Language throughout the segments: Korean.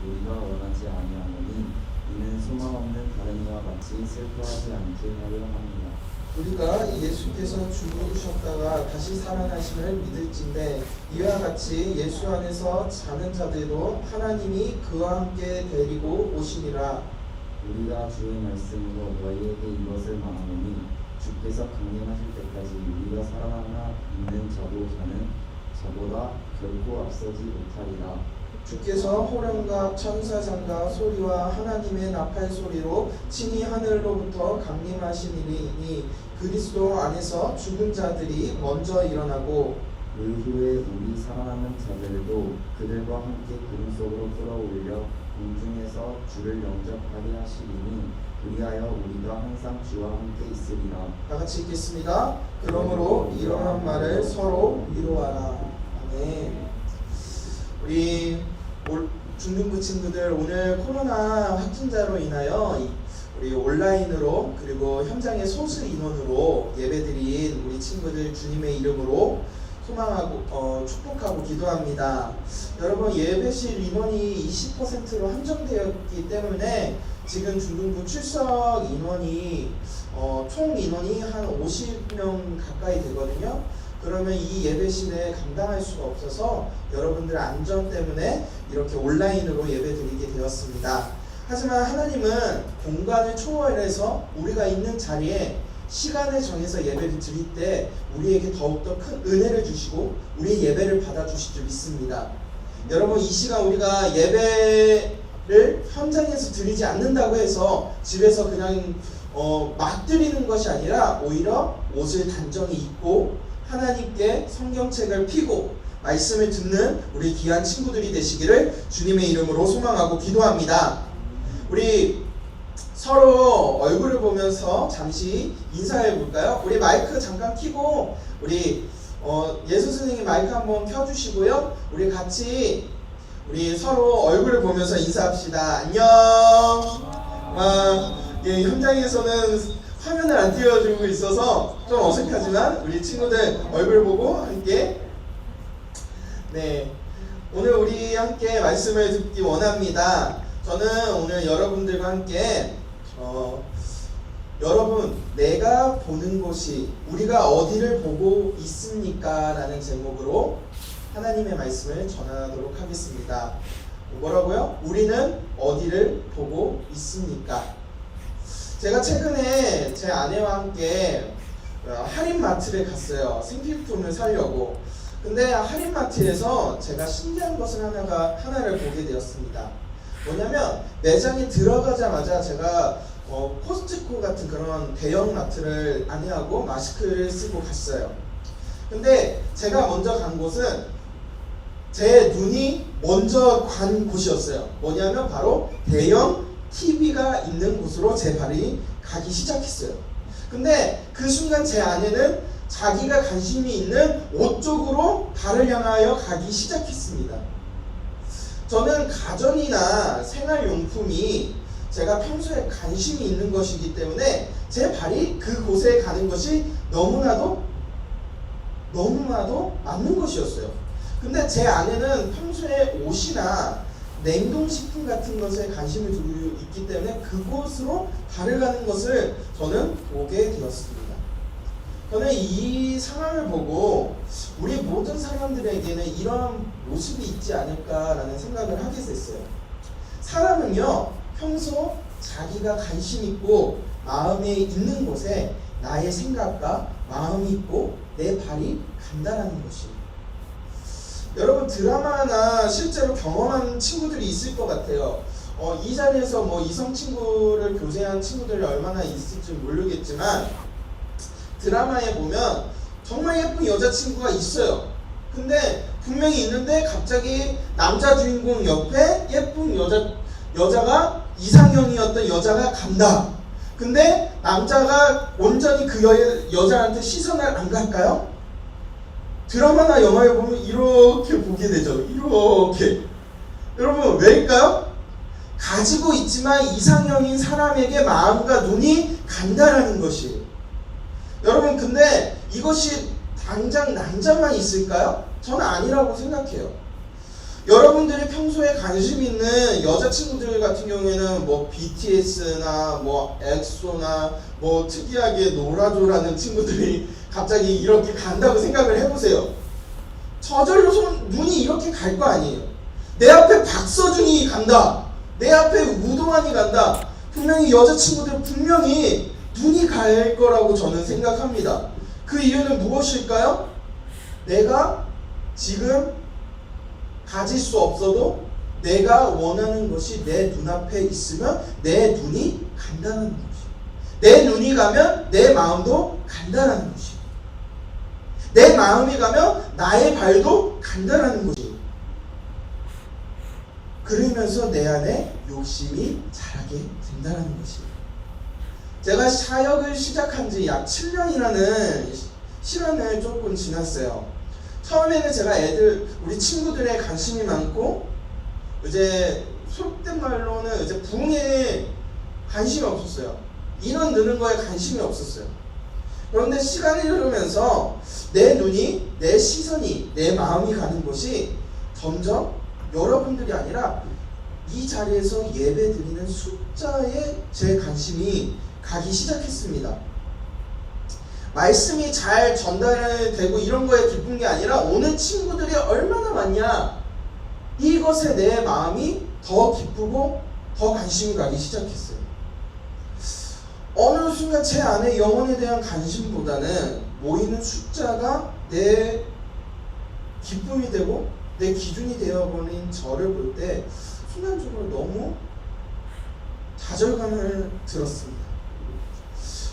우리가 원하지 아니하노니 이는 소망 없는 다른 이와 같이 슬퍼하지 않게 하려 합니다. 우리가 예수께서 죽으셨다가 다시 살아나심을 믿을진데 이와 같이 예수 안에서 자는 자들도 하나님이 그와 함께 데리고 오시니라. 우리가 주의 말씀으로 너희에게 이것을 말하노니 주께서 강림하실 때까지 우리가 살아남아 있는 저는 저보다 결코 앞서지 못하리라. 주께서 호령과 천사장과 소리와 하나님의 나팔 소리로 친히 하늘로부터 강림하시니니 그리스도 안에서 죽은 자들이 먼저 일어나고 그 후에 우리 살아남은 자들도 그들과 함께 구름 속으로 끌어올려 공중에서 주를 영접하게 하시리니 그리하여 우리가 항상 주와 함께 있으리라. 다 같이 읽겠습니다. 그러므로 이러한 말을 서로 위로하라. 아멘. 우리 중등부 친구들, 오늘 코로나 확진자로 인하여 우리 온라인으로 그리고 현장의 소수 인원으로 예배드린 우리 친구들 주님의 이름으로 소망하고 축복하고 기도합니다. 여러분, 예배실 인원이 20%로 한정되었기 때문에 지금 중등부 출석 인원이 총 인원이 한 50명 가까이 되거든요. 그러면 이 예배실에 감당할 수가 없어서 여러분들 안전 때문에 이렇게 온라인으로 예배드리게 되었습니다. 하지만 하나님은 공간을 초월해서 우리가 있는 자리에 시간을 정해서 예배를 드릴 때 우리에게 더욱더 큰 은혜를 주시고 우리의 예배를 받아주실 줄 믿습니다. 여러분, 이 시간 우리가 예배를 현장에서 드리지 않는다고 해서 집에서 그냥 막 드리는 것이 아니라 오히려 옷을 단정히 입고 하나님께 성경책을 펴고 말씀을 듣는 우리 귀한 친구들이 되시기를 주님의 이름으로 소망하고 기도합니다. 우리 서로 얼굴을 보면서 잠시 인사해 볼까요? 우리 마이크 잠깐 켜고 우리 예수 선생님 마이크 한번 켜주시고요. 우리 같이 우리 서로 얼굴을 보면서 인사합시다. 안녕. 현장에서는 화면을 안 띄워주고 있어서 좀 어색하지만 우리 친구들 얼굴 보고 함께 오늘 우리 함께 말씀을 듣기 원합니다. 저는 오늘 여러분들과 함께 여러분, 내가 보는 곳이 우리가 어디를 보고 있습니까? 라는 제목으로 하나님의 말씀을 전하도록 하겠습니다. 뭐라고요? 우리는 어디를 보고 있습니까? 제가 최근에 제 아내와 함께 할인마트를 갔어요. 생필품을 사려고. 근데 할인마트에서 제가 신기한 것을 하나를 보게 되었습니다. 뭐냐면 매장에 들어가자마자 제가 코스트코 같은 그런 대형 마트를 아내하고 마스크를 쓰고 갔어요. 근데 제가 먼저 간 곳은 제 눈이 먼저 간 곳이었어요. 뭐냐면 바로 대형 TV가 있는 곳으로 제 발이 가기 시작했어요. 근데 그 순간 제 아내는 자기가 관심이 있는 옷 쪽으로 발을 향하여 가기 시작했습니다. 저는 가전이나 생활용품이 제가 평소에 관심이 있는 것이기 때문에 제 발이 그곳에 가는 것이 너무나도 맞는 것이었어요. 근데 제 아내는 평소에 옷이나 냉동식품 같은 것에 관심을 두고 있기 때문에 그곳으로 발을 가는 것을 저는 보게 되었습니다. 저는 이 상황을 보고 우리 모든 사람들에게는 이런 모습이 있지 않을까라는 생각을 하게 됐어요. 사람은요, 평소 자기가 관심 있고 마음에 있는 곳에 나의 생각과 마음이 있고 내 발이 간다라는 것이에요. 여러분, 드라마나 실제로 경험한 친구들이 있을 것 같아요. 이 자리에서 이성 친구를 교제한 친구들이 얼마나 있을지 모르겠지만 드라마에 보면 정말 예쁜 여자친구가 있어요. 근데 분명히 있는데 갑자기 남자 주인공 옆에 예쁜 여자가 이상형이었던 여자가 간다. 근데 남자가 온전히 그 여자한테 시선을 안 갈까요? 드라마나 영화에 보면 이렇게 보게 되죠. 이렇게. 여러분, 왜일까요? 가지고 있지만 이상형인 사람에게 마음과 눈이 간다라는 것이에요. 여러분, 근데 이것이 당장 남자만 있을까요? 저는 아니라고 생각해요. 여러분들이 평소에 관심 있는 여자친구들 같은 경우에는 뭐 BTS나 뭐 엑소나 뭐 특이하게 노라조라는 친구들이 갑자기 이렇게 간다고 생각을 해보세요. 저절로 눈이 이렇게 갈 거 아니에요. 내 앞에 박서준이 간다, 내 앞에 우동환이 간다, 분명히 여자친구들 분명히 눈이 갈 거라고 저는 생각합니다. 그 이유는 무엇일까요? 내가 지금 가질 수 없어도 내가 원하는 것이 내 눈앞에 있으면 내 눈이 간다는 것이에요. 내 눈이 가면 내 마음도 간다는 것이에요. 내 마음이 가면 나의 발도 간다는 것이에요. 그러면서 내 안에 욕심이 자라게 된다는 것이에요. 제가 사역을 시작한 지 약 7년이라는 시간을 조금 지났어요. 처음에는 제가 우리 친구들의 관심이 많고, 이제 속된 말로는 이제 부흥에 관심이 없었어요. 인원 느는 거에 관심이 없었어요. 그런데 시간이 흐르면서 내 눈이, 내 시선이, 내 마음이 가는 곳이 점점 여러분들이 아니라 이 자리에서 예배 드리는 숫자에 제 관심이 가기 시작했습니다. 말씀이 잘 전달되고 이런 거에 기쁜 게 아니라 오늘 친구들이 얼마나 많냐, 이것에 내 마음이 더 기쁘고 더 관심이 가기 시작했어요. 어느 순간 제 안에 영혼에 대한 관심보다는 모이는 숫자가 내 기쁨이 되고 내 기준이 되어버린 저를 볼 때 순간적으로 너무 좌절감을 들었습니다.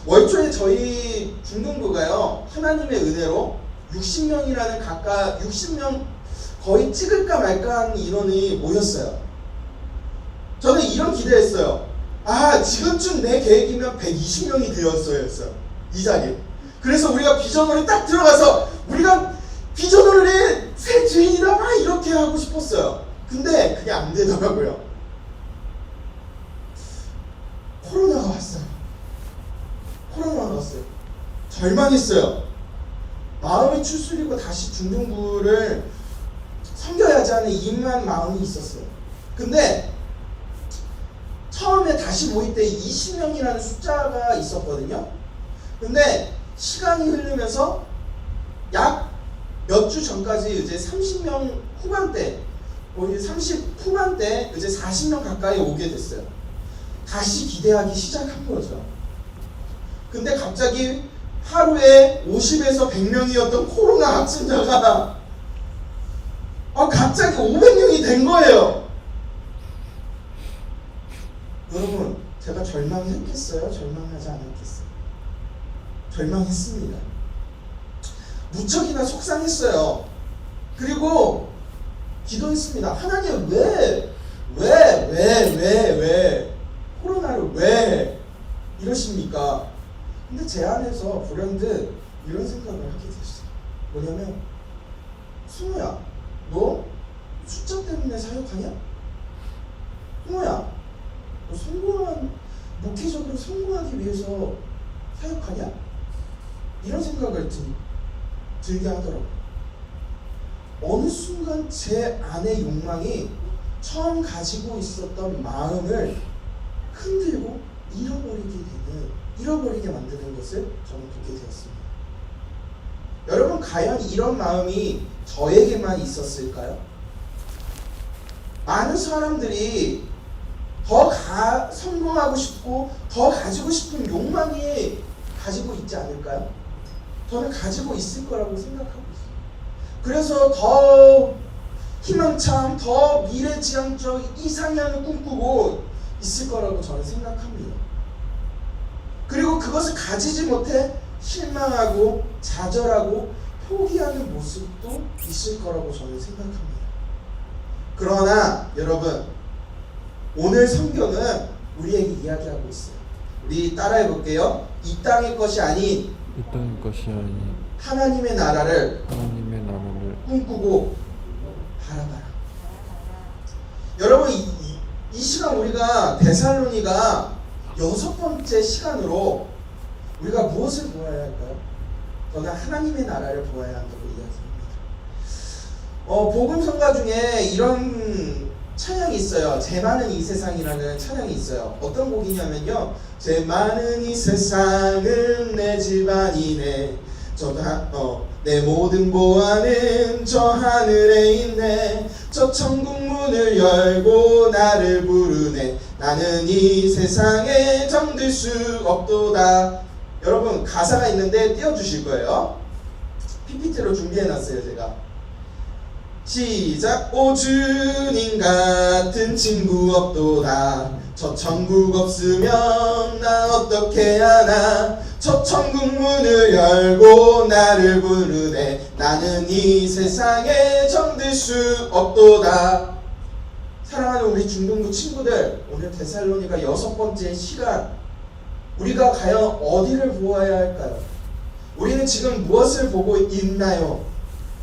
월초에 저희 중등부가요, 하나님의 은혜로 60명 거의 찍을까 말까 하는 인원이 모였어요. 저는 이런 기대했어요. 지금쯤 내 계획이면 120명이 되었어요. 이 자리에. 그래서 우리가 비전홀에 딱 들어가서 우리가 비전홀에 새 주인이다 막 이렇게 하고 싶었어요. 근데 그게 안 되더라고요. 코로나가 왔어요. 절망했어요. 마음이 추스리고 다시 중등부를 섬겨야지 하는 이만 마음이 있었어요. 근데 처음에 다시 모일 때 20명이라는 숫자가 있었거든요. 근데 시간이 흐르면서 약 몇 주 전까지 이제 30명 후반대, 30 후반대 이제 40명 가까이 오게 됐어요. 다시 기대하기 시작한 거죠. 근데 갑자기 하루에 50에서 100명이었던 코로나 확진자가 갑자기 500명이 된 거예요. 여러분, 제가 절망했겠어요? 절망하지 않았겠어요? 절망했습니다. 무척이나 속상했어요. 그리고 기도했습니다. 하나님 왜 코로나를 왜 이러십니까? 근데 제 안에서 불현듯 이런 생각을 하게 됐어요. 뭐냐면, 승우야, 너 숫자 때문에 사역하냐? 승우야, 너 목회적으로 성공하기 위해서 사역하냐? 이런 생각을 들게 하더라고요. 어느 순간 제 안의 욕망이 처음 가지고 있었던 마음을 흔들고 잃어버리게 만드는 것을 저는 보게 되었습니다. 여러분, 과연 이런 마음이 저에게만 있었을까요? 많은 사람들이 더 성공하고 싶고 더 가지고 싶은 욕망이 가지고 있지 않을까요? 저는 가지고 있을 거라고 생각하고 있어요. 그래서 더 희망찬, 더 미래지향적 이상향을 꿈꾸고 있을 거라고 저는 생각합니다. 그리고 그것을 가지지 못해 실망하고 좌절하고 포기하는 모습도 있을 거라고 저는 생각합니다. 그러나 여러분, 오늘 성경은 우리에게 이야기하고 있어요. 우리 따라해 볼게요. 이 땅의 것이 아닌 하나님의 나라를 꿈꾸고 바라봐라. 여러분, 이 시간 우리가 데살로니가 6번째 시간으로 우리가 무엇을 보아야 할까요? 저는 하나님의 나라를 보아야 한다고 이야기합니다. 복음성가 중에 이런 찬양이 있어요. 제 많은 이 세상이라는 찬양이 있어요. 어떤 곡이냐면요. 제 많은 이 세상은 내 집안이네. 내 모든 보안은 저 하늘에 있네. 저 천국 문을 열고 나를 부르네. 나는 이 세상에 정들 수 없도다. 여러분 가사가 있는데 띄워주실 거예요. PPT로 준비해놨어요 제가. 시작. 오 주님 같은 친구 없도다. 저 천국 없으면 나 어떻게 하나. 저 천국 문을 열고 나를 부르네. 나는 이 세상에 정들 수 없도다. 사랑하는 우리 중등부 친구들, 오늘 데살로니가 6번째 시간, 우리가 과연 어디를 보아야 할까요? 우리는 지금 무엇을 보고 있나요?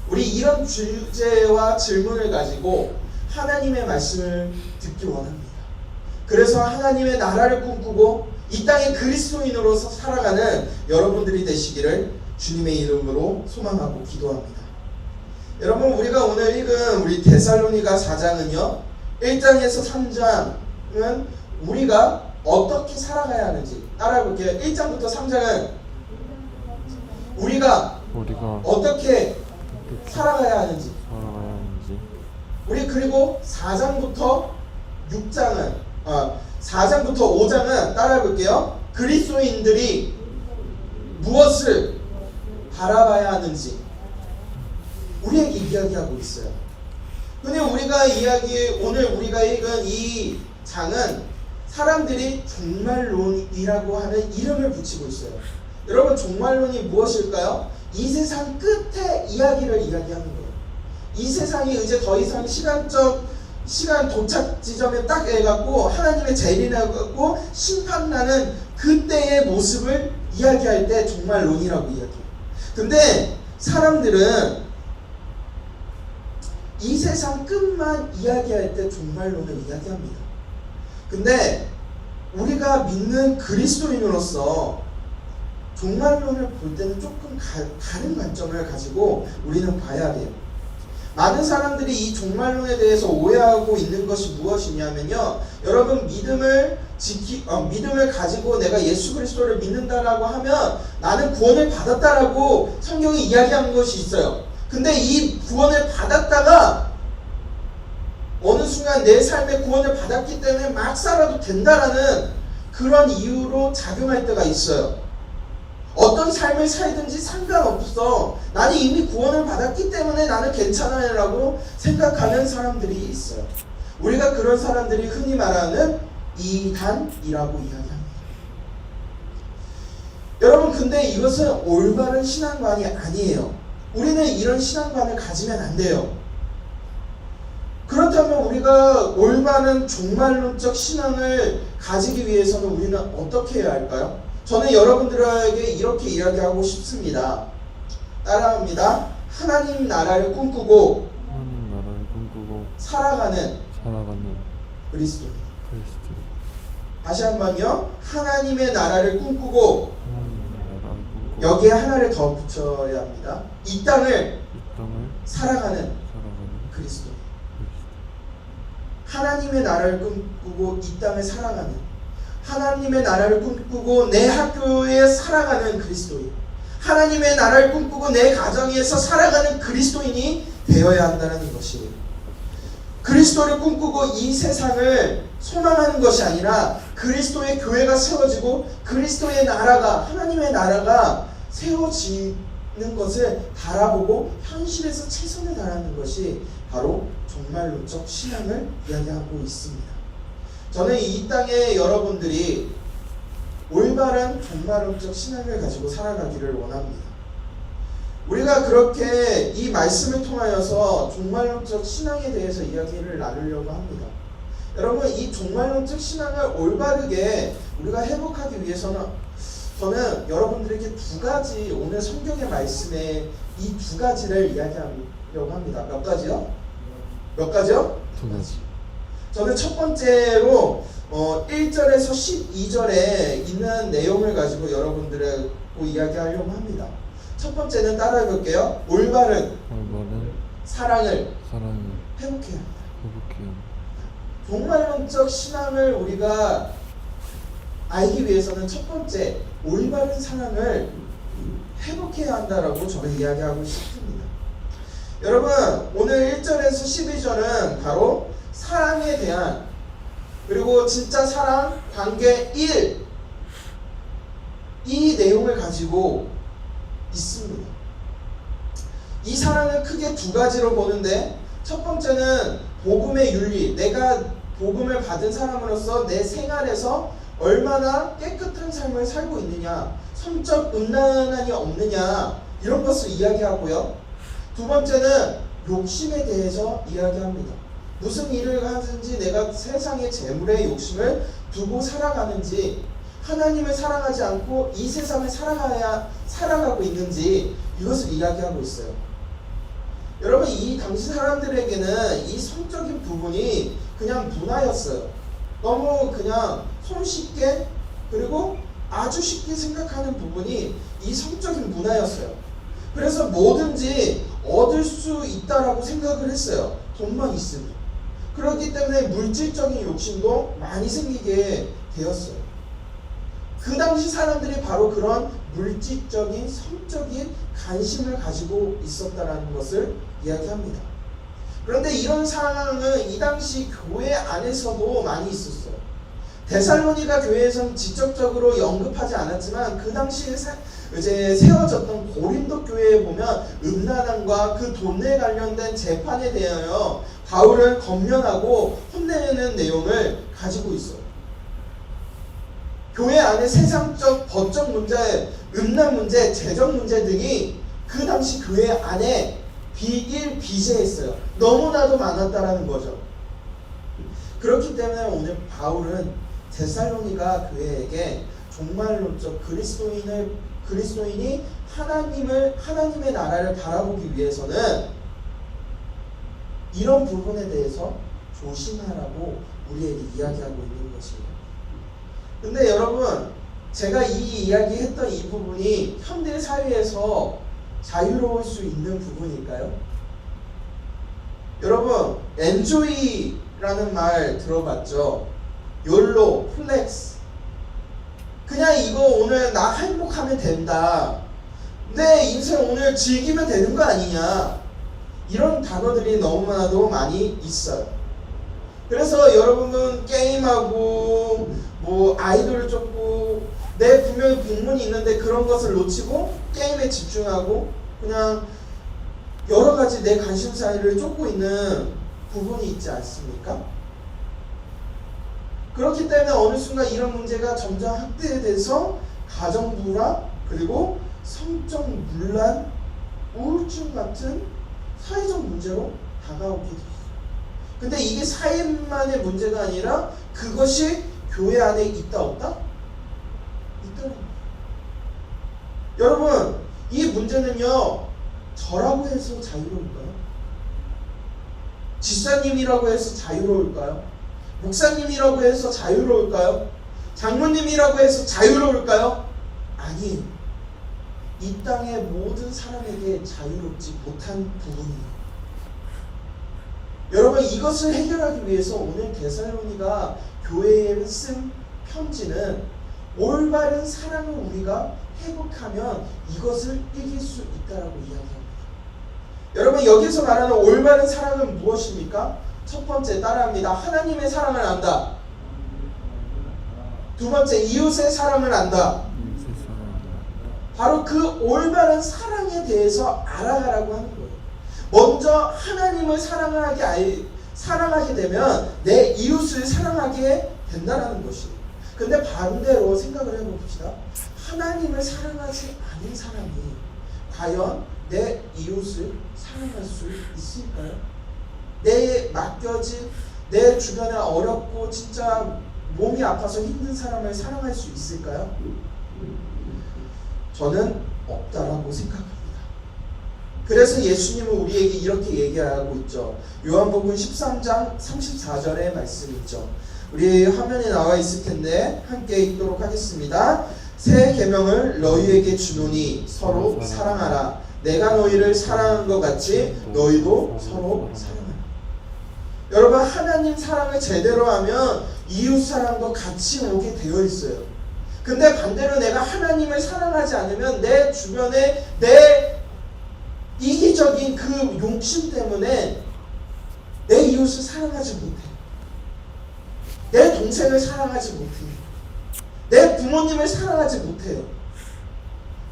우리 이런 주제와 질문을 가지고 하나님의 말씀을 듣기 원합니다. 그래서 하나님의 나라를 꿈꾸고 이 땅의 그리스도인으로서 살아가는 여러분들이 되시기를 주님의 이름으로 소망하고 기도합니다. 여러분 우리가 오늘 읽은 우리 데살로니가 4장은요 1장에서 3장은 우리가 어떻게 살아가야 하는지 따라해 볼게요. 1장부터 3장은 우리가 어떻게 살아가야 하는지, 우리 그리고 4장부터 6장은 4장부터 5장은 따라해 볼게요. 그리스도인들이 무엇을 바라봐야 하는지 우리에게 이야기하고 있어요. 근데 오늘 우리가 읽은 이 장은 사람들이 종말론이라고 하는 이름을 붙이고 있어요. 여러분 종말론이 무엇일까요? 이 세상 끝에 이야기를 이야기하는 거예요. 이 세상이 이제 더 이상 시간 도착 지점에 딱 해갖고 하나님의 재림하고 심판나는 그때의 모습을 이야기할 때 종말론이라고 이야기해요. 근데 사람들은 이 세상 끝만 이야기할 때 종말론을 이야기합니다. 근데 우리가 믿는 그리스도인으로서 종말론을 볼 때는 조금 다른 관점을 가지고 우리는 봐야 돼요. 많은 사람들이 이 종말론에 대해서 오해하고 있는 것이 무엇이냐면요. 여러분 믿음을 가지고 내가 예수 그리스도를 믿는다라고 하면 나는 구원을 받았다라고 성경이 이야기하는 것이 있어요. 근데 이 구원을 받았다가 어느 순간 내 삶에 구원을 받았기 때문에 막 살아도 된다라는 그런 이유로 작용할 때가 있어요. 어떤 삶을 살든지 상관없어. 나는 이미 구원을 받았기 때문에 나는 괜찮아요 라고 생각하는 사람들이 있어요. 우리가 그런 사람들이 흔히 말하는 이단이라고 이야기합니다. 여러분 근데 이것은 올바른 신앙관이 아니에요. 우리는 이런 신앙관을 가지면 안 돼요. 그렇다면 우리가 올바른 종말론적 신앙을 가지기 위해서는 우리는 어떻게 해야 할까요? 저는 여러분들에게 이렇게 이야기하고 싶습니다. 따라합니다. 하나님 나라를 꿈꾸고 살아가는 그리스도인. 다시 한번요. 하나님의 나라를 꿈꾸고 여기에 하나를 더 붙여야 합니다. 이 땅을 살아가는 그리스도인. 하나님의 나라를 꿈꾸고 이 땅을 살아가는, 하나님의 나라를 꿈꾸고 내 학교에 살아가는 그리스도인, 하나님의 나라를 꿈꾸고 내 가정에서 살아가는 그리스도인이 되어야 한다는 것이에요. 그리스도를 꿈꾸고 이 세상을 소망하는 것이 아니라 그리스도의 교회가 세워지고 그리스도의 나라가, 하나님의 나라가 세워지는 것을 바라보고 현실에서 최선을 다하는 것이 바로 종말론적 신앙을 이야기하고 있습니다. 저는 이 땅에 여러분들이 올바른 종말론적 신앙을 가지고 살아가기를 원합니다. 우리가 그렇게 이 말씀을 통하여서 종말론적 신앙에 대해서 이야기를 나누려고 합니다. 여러분 이 종말론적 신앙을 올바르게 우리가 회복하기 위해서는 저는 여러분들에게 두 가지, 오늘 성경의 말씀에 이 두 가지를 이야기하려고 합니다. 몇 가지요? 몇 가지요? 두 가지. 저는 첫 번째로 1절에서 12절에 있는 내용을 가지고 여러분들하고 이야기하려고 합니다. 첫 번째는 따라해 볼게요. 올바른 사랑을 사랑을 회복해야 한다. 회복해야 종말론적 신앙을 우리가 알기 위해서는 첫 번째 올바른 사랑을 회복해야 한다라고 저는 이야기하고 싶습니다. 여러분 오늘 1절에서 12절은 바로 사랑에 대한 그리고 진짜 사랑 관계 1 이 내용을 가지고 있습니다. 이 사랑은 크게 두 가지로 보는데 첫 번째는 복음의 윤리, 내가 복음을 받은 사람으로서 내 생활에서 얼마나 깨끗한 삶을 살고 있느냐, 성적 음란함이 없느냐 이런 것을 이야기하고요. 두 번째는 욕심에 대해서 이야기합니다. 무슨 일을 하든지 내가 세상의 재물에 욕심을 두고 살아가는지, 하나님을 사랑하지 않고 이 세상을 살아가고 있는지 이것을 이야기하고 있어요. 여러분 이 당시 사람들에게는 이 성적인 부분이 그냥 문화였어요. 너무 그냥 손쉽게 그리고 아주 쉽게 생각하는 부분이 이 성적인 문화였어요. 그래서 뭐든지 얻을 수 있다라고 생각을 했어요. 돈만 있으면. 그렇기 때문에 물질적인 욕심도 많이 생기게 되었어요. 그 당시 사람들이 바로 그런 물질적인 성적인 관심을 가지고 있었다는 것을 이야기합니다. 그런데 이런 상황은 이 당시 교회 안에서도 많이 있었어요. 데살로니가 교회에서는 직접적으로 언급하지 않았지만 그 당시에 이제 세워졌던 고린도 교회에 보면 음란함과 그 돈에 관련된 재판에 대하여 바울을 검면하고 혼내는 내용을 가지고 있어요. 교회 안에 세상적 법적 문제, 음란 문제, 재정 문제 등이 그 당시 교회 안에 비일비재했어요. 너무나도 많았다라는 거죠. 그렇기 때문에 오늘 바울은 데살로니가 교회에게 종말론적 그리스도인이 하나님의 나라를 바라보기 위해서는 이런 부분에 대해서 조심하라고 우리에게 이야기하고 있는 것입니다. 근데 여러분 제가 이 이야기했던 이 부분이 현대 사회에서 자유로울 수 있는 부분일까요? 여러분 enjoy라는 말 들어봤죠? YOLO, 플렉스. 그냥 이거 오늘 나 행복하면 된다. 내 인생 오늘 즐기면 되는 거 아니냐. 이런 단어들이 너무나도 많이 있어요. 그래서 여러분은 게임하고 뭐 아이돌을 쫓고 내 분명히 공문이 있는데 그런 것을 놓치고 게임에 집중하고 그냥 여러 가지 내 관심사를 쫓고 있는 부분이 있지 않습니까? 그렇기 때문에 어느 순간 이런 문제가 점점 확대돼서 가정불화 그리고 성적 문란, 우울증 같은 사회적 문제로 다가오게 됐어요. 근데 이게 사회만의 문제가 아니라 그것이 교회 안에 있다 없다? 있다는 거예요. 여러분 이 문제는요 저라고 해서 자유로울까요? 집사님이라고 해서 자유로울까요? 목사님이라고 해서 자유로울까요? 장모님이라고 해서 자유로울까요? 아니에요. 이 땅의 모든 사람에게 자유롭지 못한 부분이에요. 여러분 이것을 해결하기 위해서 오늘 데살로니가 교회에 쓴 편지는 올바른 사랑을 우리가 회복하면 이것을 이길 수 있다라고 이야기합니다. 여러분 여기서 말하는 올바른 사랑은 무엇입니까? 첫 번째 따라합니다. 하나님의 사랑을 안다. 두 번째 이웃의 사랑을 안다. 바로 그 올바른 사랑에 대해서 알아가라고 하는 거예요. 먼저 하나님을 사랑하게 되면 내 이웃을 사랑하게 된다는 것이에요. 근데 반대로 생각을 해봅시다. 하나님을 사랑하지 않은 사람이 과연 내 이웃을 사랑할 수 있을까요? 내 주변에 어렵고 진짜 몸이 아파서 힘든 사람을 사랑할 수 있을까요? 저는 없다라고 생각합니다. 그래서 예수님은 우리에게 이렇게 얘기하고 있죠. 요한복음 13장 34절의 말씀이 있죠. 우리 화면에 나와 있을 텐데 함께 읽도록 하겠습니다. 새 계명을 너희에게 주노니 서로 사랑하라. 내가 너희를 사랑한 것 같이 너희도 서로 사랑하라. 여러분, 하나님 사랑을 제대로 하면 이웃 사랑도 같이 오게 되어 있어요. 근데 반대로 내가 하나님을 사랑하지 않으면 내 주변에 내 이기적인 그 욕심 때문에 내 이웃을 사랑하지 못해. 내 동생을 사랑하지 못해. 내 부모님을 사랑하지 못해요.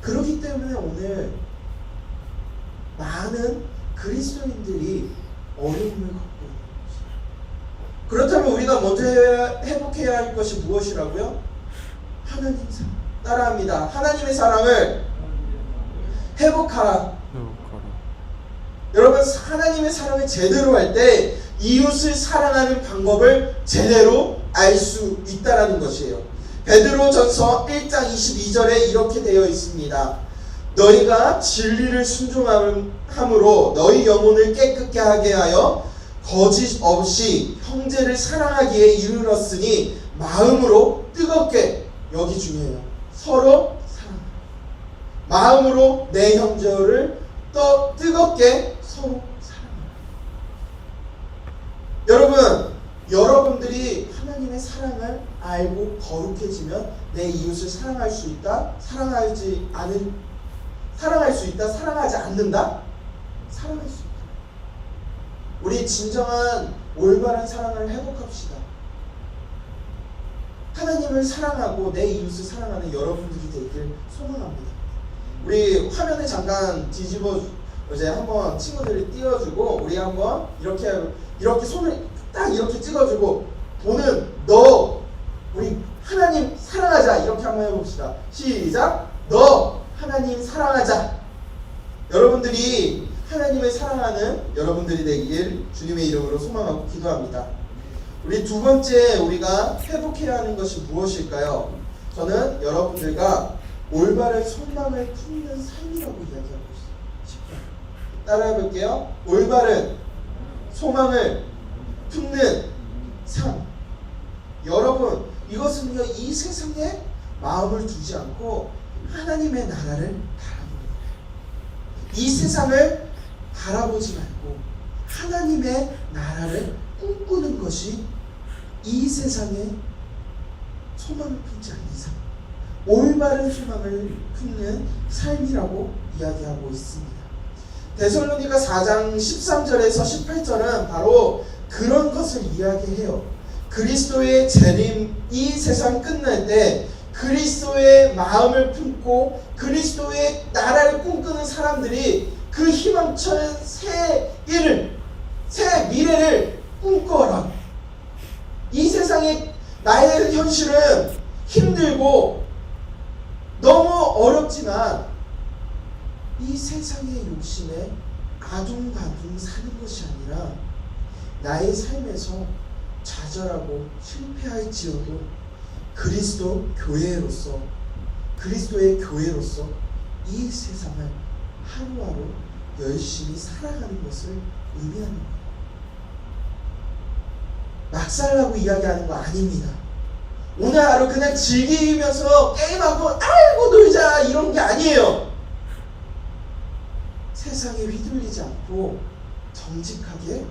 그렇기 때문에 오늘 많은 그리스도인들이 어려움을 겪고 있는 것이에요. 그렇다면 우리가 먼저 회복해야 할 것이 무엇이라고요? 하나님 사랑. 따라합니다. 하나님의 사랑을 회복하라. 여러분, 하나님의 사랑을 제대로 할 때 이웃을 사랑하는 방법을 제대로 알 수 있다라는 것이에요. 베드로전서 1장 22절에 이렇게 되어 있습니다. 너희가 진리를 순종함으로 너희 영혼을 깨끗게 하게 하여 거짓 없이 형제를 사랑하기에 이르렀으니 마음으로 뜨겁게, 여기 중요해요. 서로 사랑. 마음으로 내 형제를 뜨겁게 서로 사랑하라. 여러분, 여러분들이 하나님의 사랑을 알고 거룩해지면 내 이웃을 사랑할 수 있다? 사랑할 수 있다? 사랑하지 않는다? 사랑할 수 있다. 우리 진정한 올바른 사랑을 회복합시다. 하나님을 사랑하고 내 이웃을 사랑하는 여러분들이 되길 소망합니다. 우리 화면에 잠깐 뒤집어 이제 한번 친구들이 띄워주고 우리 한번 이렇게 손을 딱 이렇게 찍어주고 보는 너 우리 하나님 사랑하자 이렇게 한번 해봅시다. 시작. 너 하나님 사랑하자. 여러분들이 하나님을 사랑하는 여러분들이 되길 주님의 이름으로 소망하고 기도합니다. 우리 두 번째 우리가 회복해야 하는 것이 무엇일까요? 저는 여러분들과 올바른 소망을 품는 삶이라고 이야기하고 싶어요. 따라해볼게요. 올바른 소망을 품는 삶. 여러분, 이것은요, 이 세상에 마음을 두지 않고 하나님의 나라를 바라보는 거예요. 이 세상을 바라보지 말고 하나님의 나라를 꿈꾸는 것이 이 세상에 소망을 품지 않는 삶, 올바른 소망을 품는 삶이라고 이야기하고 있습니다. 데살로니가 4장 13절에서 18절은 바로 그런 것을 이야기해요. 그리스도의 재림, 이 세상 끝날 때 그리스도의 마음을 품고 그리스도의 나라를 꿈꾸는 사람들이 그 희망찬 새 미래를 꿈꿔라. 이 세상의 나의 현실은 힘들고 너무 어렵지만 이 세상의 욕심에 아둥바둥 사는 것이 아니라 나의 삶에서 좌절하고 실패할지어도 그리스도의 교회로서 이 세상을 하루하루 열심히 살아가는 것을 의미하는 거예요. 막 살라고 이야기하는 거 아닙니다. 오늘 하루 그냥 즐기면서 게임하고 아이고 놀자 이런 게 아니에요. 세상에 휘둘리지 않고 정직하게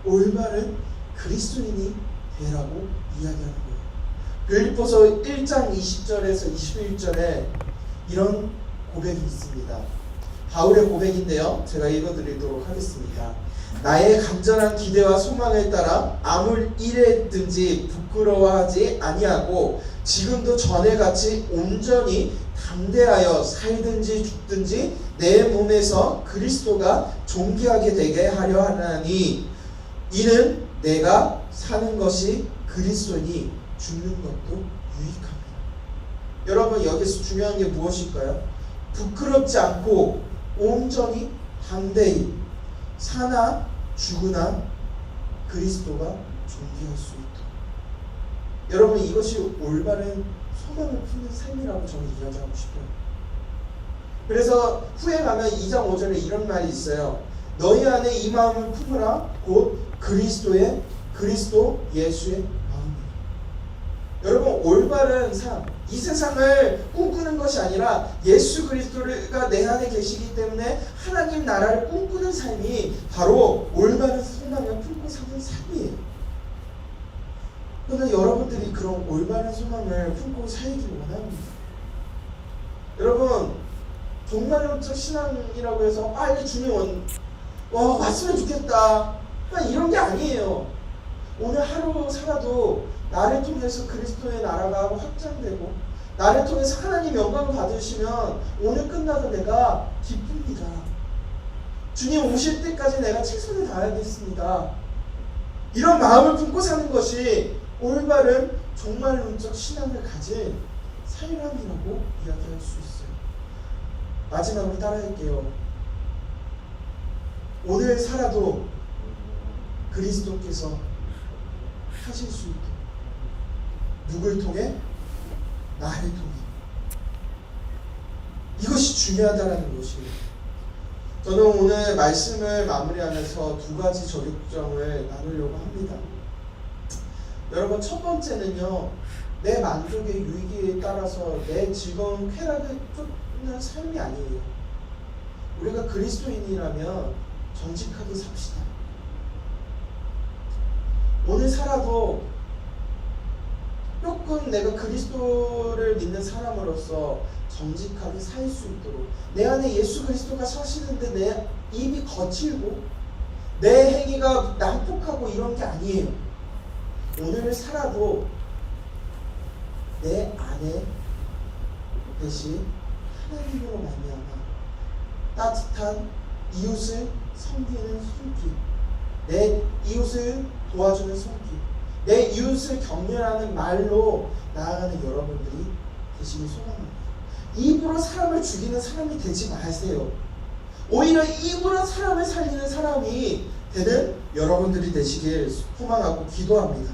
올바른 그리스도인이 되라고 이야기하는 거예요. 빌립보서 1장 20절에서 21절에 이런 고백이 있습니다. 바울의 고백인데요. 제가 읽어드리도록 하겠습니다. 나의 간절한 기대와 소망을 따라 아무 일에든지 부끄러워하지 아니하고 지금도 전에같이 온전히 담대하여 살든지 죽든지 내 몸에서 그리스도가 존귀하게 되게 하려 하나니 이는 내가 사는 것이 그리스도니 죽는 것도 유익합니다. 여러분, 여기서 중요한 게 무엇일까요? 부끄럽지 않고 온전히 담대히 사나 죽으나 그리스도가 존귀할 수 있도록. 여러분, 이것이 올바른 소망을 품는 삶이라고 저는 이야기하고 싶어요. 그래서 후에 가면 2장 5절에 이런 말이 있어요. 너희 안에 이 마음을 품으라 곧 그리스도 예수의 마음이라. 여러분, 올바른 삶, 이 세상을 꿈꾸는 것이 아니라 예수 그리스도가 내 안에 계시기 때문에 하나님 나라를 꿈꾸는 삶이 바로 올바른 소망을 품고 사는 삶이에요. 저는 여러분들이 그런 올바른 소망을 품고 살기를 원합니다. 여러분, 종말론적 신앙이라고 해서 빨리 주님 왔으면 좋겠다, 이런 게 아니에요. 오늘 하루 살아도 나를 통해서 그리스도의 나라가 확장되고 나를 통해서 하나님 영광을 받으시면 오늘 끝나도 내가 기쁩니다. 주님 오실 때까지 내가 최선을 다하겠습니다. 이런 마음을 품고 사는 것이 올바른 종말론적 신앙을 가진 삶이라고 이야기할 수 있어요. 마지막으로 따라할게요. 오늘 살아도 그리스도께서 하실 수 있도록. 누굴 통해? 나를 통해. 이것이 중요하다는 것이에요. 저는 오늘 말씀을 마무리하면서 두 가지 적용점을 나누려고 합니다. 여러분, 첫 번째는요, 내 만족의 유익에 따라서 내 즐거운 쾌락을 쫓는 삶이 아니에요. 우리가 그리스도인이라면 정직하게 삽시다. 오늘 살아도 조금 내가 그리스도를 믿는 사람으로서 정직하게 살 수 있도록, 내 안에 예수 그리스도가 사시는데 내 입이 거칠고 내 행위가 난폭하고 이런 게 아니에요. 오늘 살아도 내 안에 대신 하나님으로 말미암아 따뜻한 이웃을 섬기는 손길, 내 이웃을 도와주는 손길, 내 이웃을 격려하는 말로 나아가는 여러분들이 되시길 소망합니다. 입으로 사람을 죽이는 사람이 되지 마세요. 오히려 입으로 사람을 살리는 사람이 되는 여러분들이 되시길 소망하고 기도합니다.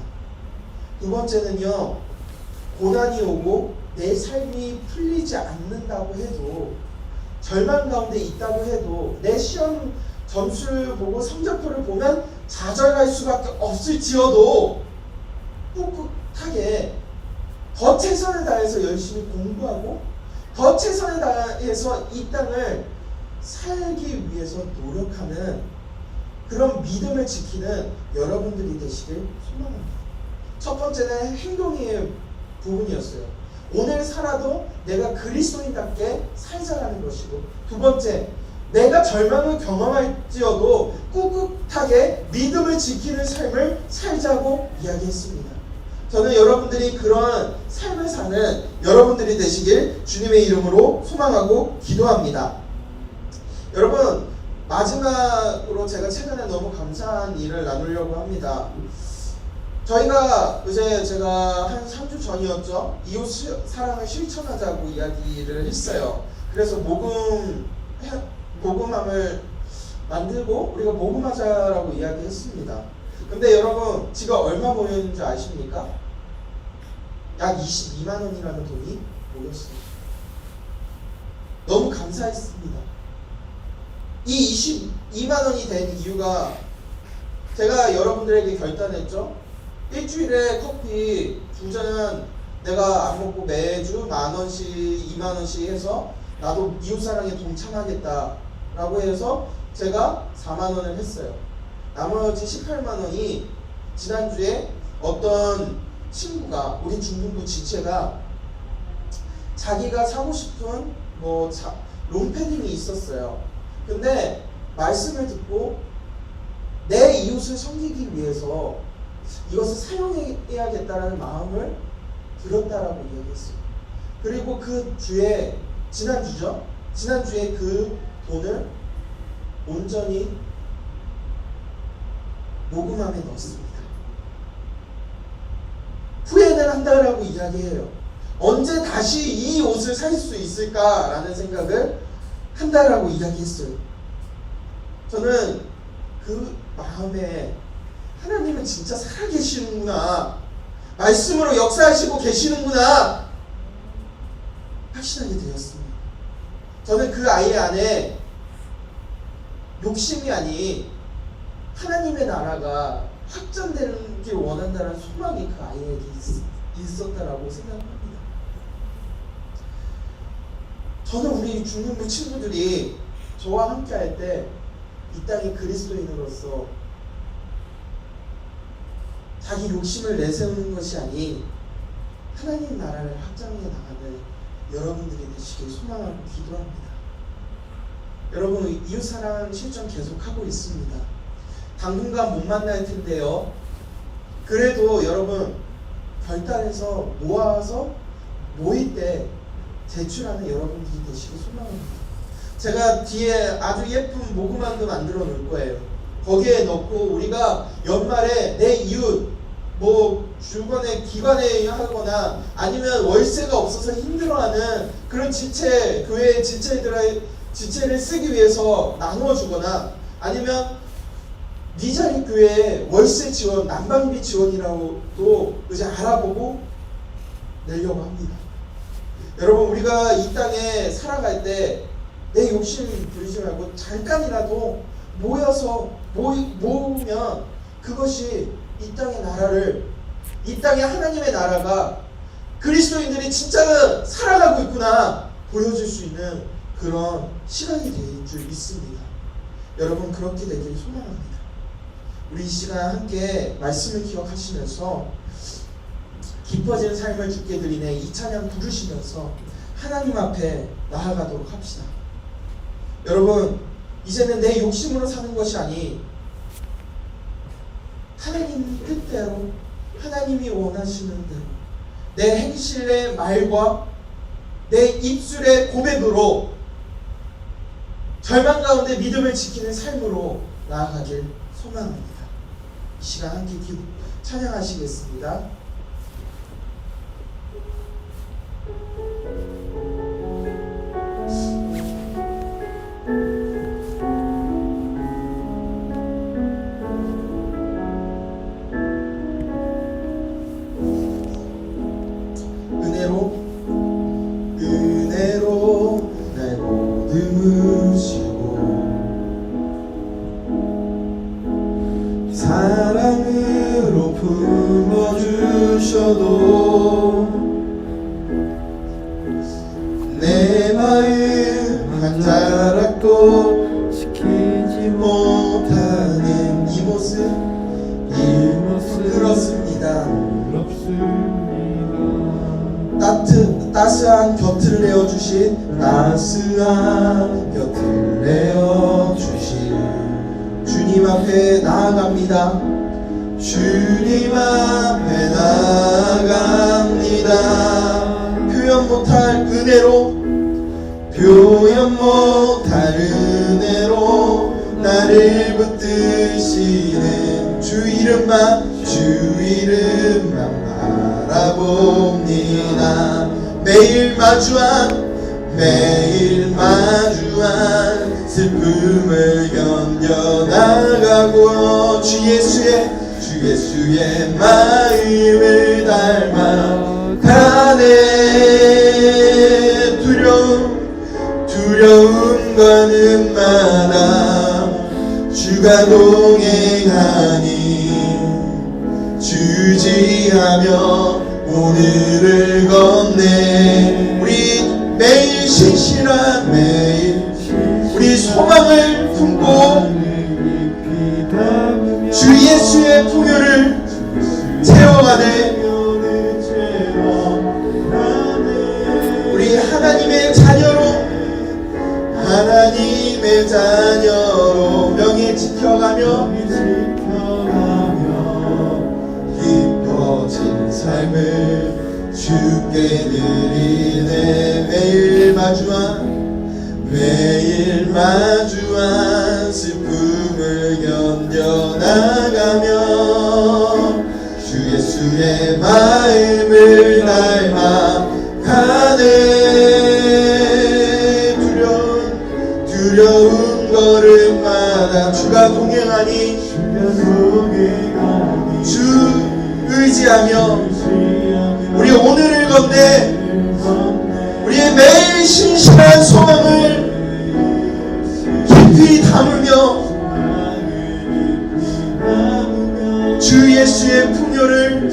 두 번째는요, 고난이 오고 내 삶이 풀리지 않는다고 해도, 절망 가운데 있다고 해도, 내 시험 점수를 보고 성적표를 보면 좌절할 수밖에 없을지어도 꿋꿋하게 더 최선을 다해서 열심히 공부하고 더 최선을 다해서 이 땅을 살기 위해서 노력하는 그런 믿음을 지키는 여러분들이 되시길 소망합니다. 첫 번째는 행동의 부분이었어요. 오늘 살아도 내가 그리스도인답게 살자라는 것이고, 두 번째, 내가 절망을 경험할지어도 꿋꿋하게 믿음을 지키는 삶을 살자고 이야기했습니다. 저는 여러분들이 그런 삶을 사는 여러분들이 되시길 주님의 이름으로 소망하고 기도합니다. 여러분, 마지막으로 제가 최근에 너무 감사한 일을 나누려고 합니다. 저희가 제가 한 3주 전이었죠. 이웃 사랑을 실천하자고 이야기를 했어요. 그래서 모금함을 만들고 우리가 모금하자라고 이야기했습니다. 근데 여러분, 지금 얼마 모였는지 아십니까? 약 22만 원이라는 돈이 모였어요. 너무 감사했습니다. 이 22만 원이 된 이유가, 제가 여러분들에게 결단했죠. 일주일에 커피 2잔 내가 안 먹고 매주 10,000원씩 20,000원씩 해서 나도 이웃사랑에 동참하겠다라고 해서 제가 4만 원을 했어요. 나머지 18만 원이 지난주에 어떤 친구가, 우리 중등부 지체가 자기가 사고 싶은 롱패딩이 있었어요. 근데 말씀을 듣고 내 이웃을 섬기기 위해서 이것을 사용해야겠다라는 마음을 들었다라고 이야기했어요. 그리고 그 주에, 지난주에 그 돈을 온전히 모금함에 넣었습니다. 후회는 한다라고 이야기해요. 언제 다시 이 옷을 살 수 있을까라는 생각을 한다라고 이야기했어요. 저는 그 마음에 하나님은 진짜 살아계시는구나, 말씀으로 역사하시고 계시는구나 확신하게 되었습니다. 저는 그 아이 안에 욕심이 아닌 하나님의 나라가 확장되길 원한다는 소망이 그 아이에게 있었다라고 생각합니다. 저는 우리 중등부 친구들이 저와 함께 할 때 이 땅의 그리스도인으로서 자기 욕심을 내세우는 것이 아닌 하나님 나라를 확장해 나가는 여러분들이 되시길 소망하고 기도합니다. 여러분, 이웃사랑 실천 계속하고 있습니다. 당분간 못 만날 텐데요. 그래도 여러분 결단해서 모아서 모일 때 제출하는 여러분들이 되시길 소망합니다. 제가 뒤에 아주 예쁜 모금함도 만들어 놓을 거예요. 거기에 넣고 우리가 연말에 내 이웃 뭐 주변에 기관에 하거나 아니면 월세가 없어서 힘들어하는 그런 지체, 교회 지체를 쓰기 위해서 나누어 주거나 아니면 네 자리 교회에 월세 지원, 난방비 지원이라고도 이제 알아보고 내려고 합니다. 여러분, 우리가 이 땅에 살아갈 때 내 욕심 부리지 말고 잠깐이라도 모여서 모으면 그것이 이 땅의 나라를, 이 땅의 하나님의 나라가 그리스도인들이 진짜 살아가고 있구나 보여줄 수 있는 그런 시간이 될 줄 믿습니다. 여러분, 그렇게 되길 소망합니다. 우리 이 시간 함께 말씀을 기억하시면서 깊어지는 삶을 주께 드리네 이 찬양 부르시면서 하나님 앞에 나아가도록 합시다. 여러분, 이제는 내 욕심으로 사는 것이 아닌 하나님 뜻대로, 하나님이 원하시는 대로 내 행실의 말과 내 입술의 고백으로 절망 가운데 믿음을 지키는 삶으로 나아가길 소망합니다. 이 시간 함께 찬양하시겠습니다. 은혜로 날 보듬으시고 사랑으로 품어주셔도 내 마음 한 자락도 지키지 못하는 이 모습 그렇습니다. 따스한 곁을 내어주신 주님 앞에 나아갑니다. 주님 앞에 나아갑니다. 표현 못할 은혜로 나를 붙드시는 주 이름만 바라봅니다. 매일 마주한 슬픔을 견뎌나가고 주 예수의 마음을 닮아 가네. 두려운 거는 마다 주가 동행하니 주지하며 오늘을 걷네. 우리 매일 신실한 우리 소망을 품고 주 예수의 풍요를 채워가네. 우리 하나님의 자녀로 명예 지켜가며 기뻐진 삶을 주께 드리네. 매일 마주한 슬픔을 견뎌나가며 주 예수의 마음을 닮아 가네. 두려운 걸음마다 주가 동행하니 주 의지하며 우리 오늘을 걷네. 우리의 매일 신실한 소망을 깊이 담으며 주 예수의 풍요를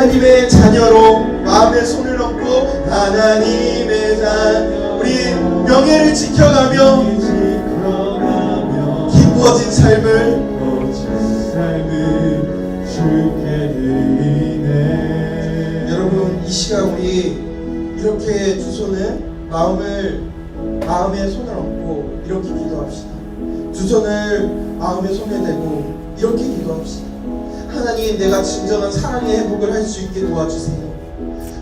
하나님의 자녀로 마음에 손을 얹고 하나님의 자녀 우리 명예를 지켜가며 기쁘어진 삶을 주께 드리네. 여러분 이 시간 우리 이렇게 두 손을 마음에 손을 얹고 이렇게 기도합시다. 두 손을 마음에 손에 대고 이렇게 기도합시다. 하나님, 내가 진정한 사랑의 회복을 할 수 있게 도와주세요.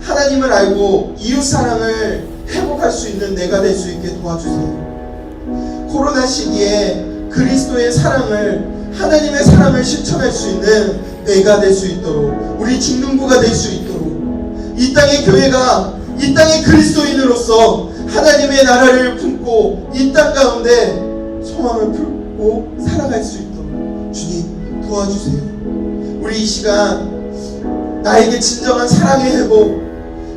하나님을 알고 이웃 사랑을 회복할 수 있는 내가 될 수 있게 도와주세요. 코로나 시기에 그리스도의 사랑을, 하나님의 사랑을 실천할 수 있는 내가 될 수 있도록, 우리 중등부가 될 수 있도록, 이 땅의 교회가, 이 땅의 그리스도인으로서 하나님의 나라를 품고 이 땅 가운데 소망을 품고 살아갈 수 있도록 주님 도와주세요. 우리 이 시간 나에게 진정한 사랑의 회복,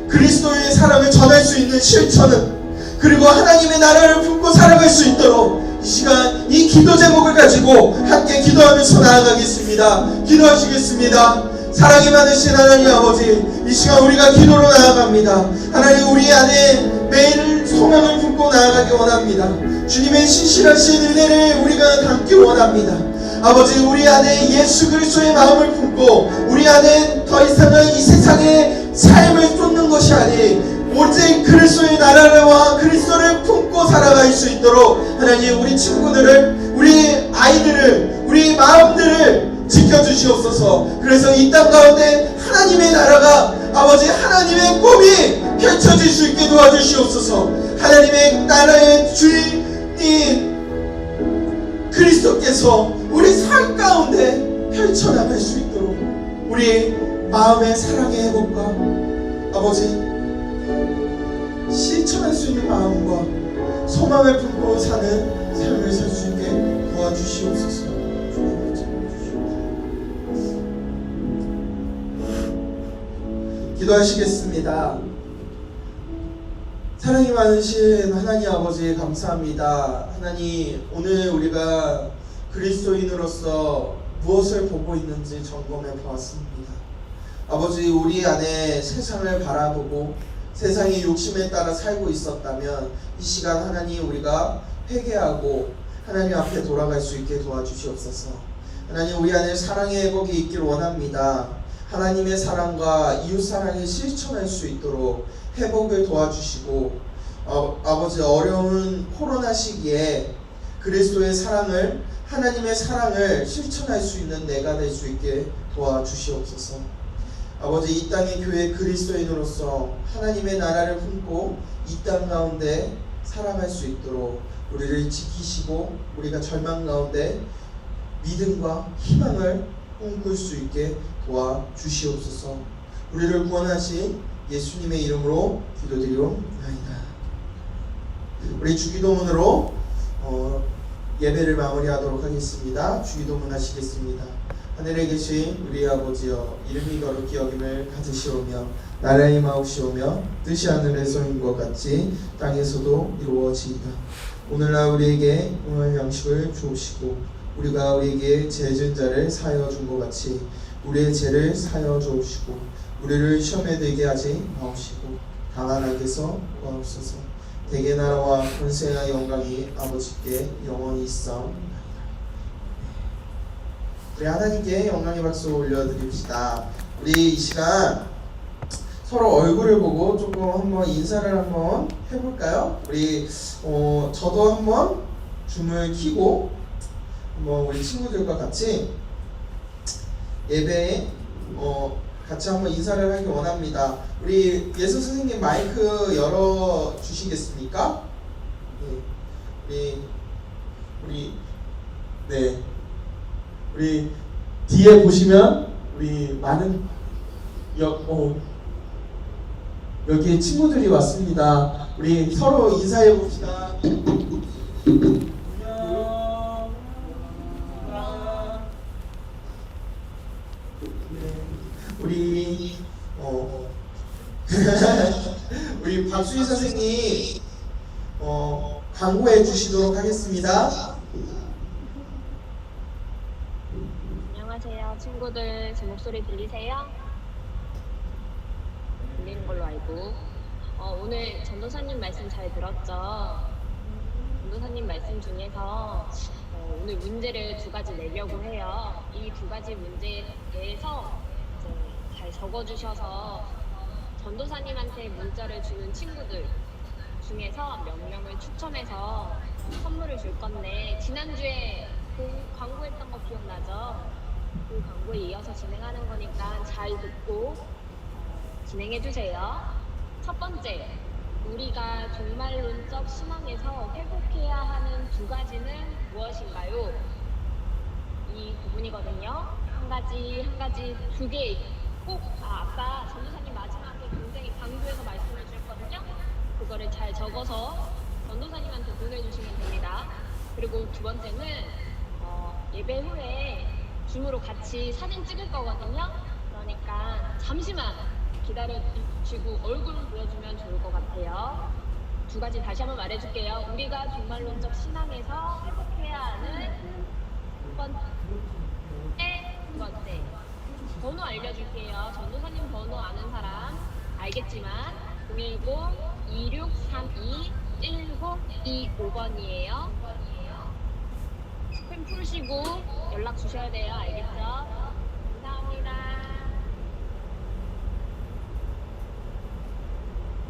그리스도의 사랑을 전할 수 있는 실천은, 그리고 하나님의 나라를 품고 살아갈 수 있도록 이 시간 이 기도 제목을 가지고 함께 기도하면서 나아가겠습니다. 기도하시겠습니다. 사랑이 많으신 하나님 아버지, 이 시간 우리가 기도로 나아갑니다. 하나님, 우리 안에 매일 소망을 품고 나아가기 원합니다. 주님의 신실하신 은혜를 우리가 담기 원합니다. 아버지, 우리 안에 예수 그리스도의 마음을 품고 우리 안에 더 이상은 이 세상의 삶을 쫓는 것이 아닌 오직 그리스도의 나라와 그리스도를 품고 살아갈 수 있도록 하나님, 우리 친구들을, 우리 아이들을, 우리 마음들을 지켜주시옵소서. 그래서 이 땅 가운데 하나님의 나라가, 아버지 하나님의 꿈이 펼쳐질 수 있게 도와주시옵소서. 하나님의 나라의 주인이 그리스도께서 우리 삶 가운데 펼쳐나갈 수 있도록 우리 마음의 사랑의 회복과 아버지 실천할 수 있는 마음과 소망을 품고 사는 삶을 살 수 있게 도와주시옵소서. 기도하시겠습니다. 사랑이 많으신 하나님 아버지, 감사합니다. 하나님, 오늘 우리가 그리스도인으로서 무엇을 보고 있는지 점검해 보았습니다. 아버지, 우리 안에 세상을 바라보고 세상의 욕심에 따라 살고 있었다면 이 시간 하나님, 우리가 회개하고 하나님 앞에 돌아갈 수 있게 도와주시옵소서. 하나님, 우리 안에 사랑의 회복이 있길 원합니다. 하나님의 사랑과 이웃 사랑을 실천할 수 있도록 회복을 도와주시고, 아버지, 어려운 코로나 시기에 그리스도의 사랑을, 하나님의 사랑을 실천할 수 있는 내가 될 수 있게 도와주시옵소서. 아버지, 이 땅의 교회 그리스도인으로서 하나님의 나라를 품고 이 땅 가운데 살아갈 수 있도록 우리를 지키시고, 우리가 절망 가운데 믿음과 희망을 꿈꿀 수 있게 도와주시옵소서. 우리를 구원하신 예수님의 이름으로 기도드리옵나이다. 우리 주기도문으로 예배를 마무리하도록 하겠습니다. 주기도문 하시겠습니다. 하늘에 계신 우리 아버지여, 이름이 거룩히 여김을 받으시오며 나라의 마옵시오며 뜻이 하늘에서인 것 같이 땅에서도 이루어지이다. 오늘날 우리에게 오늘 양식을 주옵시고, 우리가 우리에게 죄 지은 자를 사하여 준 것 같이 우리의 죄를 사하여 주옵시고, 우리를 시험에 들게 하지 마옵시고 다만 악에서 구하옵소서. 대개 나라와 권세와 영광이 아버지께 영원히 있사옵나이다. 우리 하나님께 영광의 박수 올려드립시다. 우리 이 시간 서로 얼굴을 보고 조금 한번 인사를 한번 해볼까요? 우리 저도 한번 줌을 켜고 한번 우리 친구들과 같이 예배에 같이 한번 인사를 하기 원합니다. 우리 예수 선생님 마이크 열어 주시겠습니까? 네. 우리 뒤에 보시면 우리 많은 여기 친구들이 왔습니다. 우리 서로 인사해 봅시다. 우리 박수희 선생님 광고해 주시도록 하겠습니다. 안녕하세요, 친구들. 제 목소리 들리세요? 들리는 걸로 알고 오늘 전도사님 말씀 잘 들었죠? 전도사님 말씀 중에서 오늘 문제를 두 가지 내려고 해요. 이 두 가지 문제에 대해서 이제 잘 적어주셔서 전도사님한테 문자를 주는 친구들 중에서 몇 명을 추첨해서 선물을 줄 건데 지난주에 그 광고했던 거 기억나죠? 그 광고에 이어서 진행하는 거니까 잘 듣고 진행해 주세요. 첫 번째, 우리가 종말론적 신앙에서 회복해야 하는 두 가지는 무엇인가요? 이 부분이거든요. 한 가지, 두 개 꼭 아까 전도사님 마지막에 굉장히 강조해서 말씀해 주셨거든요. 그거를 잘 적어서 전도사님한테 보내주시면 됩니다. 그리고 두 번째는 예배 후에 줌으로 같이 사진 찍을 거거든요. 그러니까 잠시만 기다려주시고 얼굴을 보여주면 좋을 것 같아요. 두 가지 다시 한번 말해줄게요. 우리가 종말론적 신앙에서 회복해야 하는 두 번째, 번호 알려줄게요. 전도사님 번호 아는 사람 알겠지만 010-2632-1025번이에요. 스팸 풀시고 연락 주셔야 돼요. 알겠죠? 감사합니다.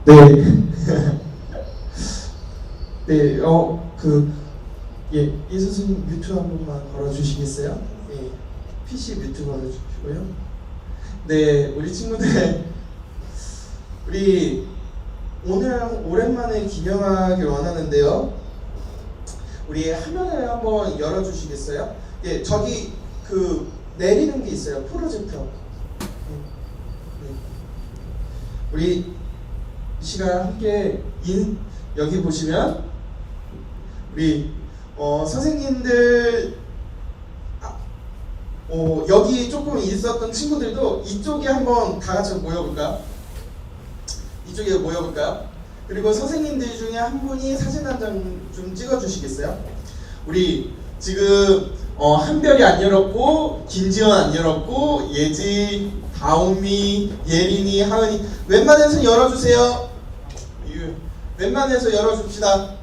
네. 네, 이 선생님 뮤트 한 번만 걸어주시겠어요? 예, PC 뮤트 걸어주시고요. 네, 우리 친구들, 우리 오늘 오랜만에 기념하길 원하는데요. 우리 화면을 한번 열어주시겠어요? 예, 저기 내리는 게 있어요. 프로젝터. 네. 우리 이 시간 함께 여기 보시면 우리 선생님들 여기 조금 있었던 친구들도 이쪽에 한번 다 같이 모여볼까요? 이쪽에 모여볼까요? 그리고 선생님들 중에 한 분이 사진 한 장 좀 찍어주시겠어요? 우리 지금 한별이 안 열었고, 김지원 안 열었고, 예지, 다운미, 예린이, 하은이 웬만해서 열어주세요. 웬만해서 열어줍시다.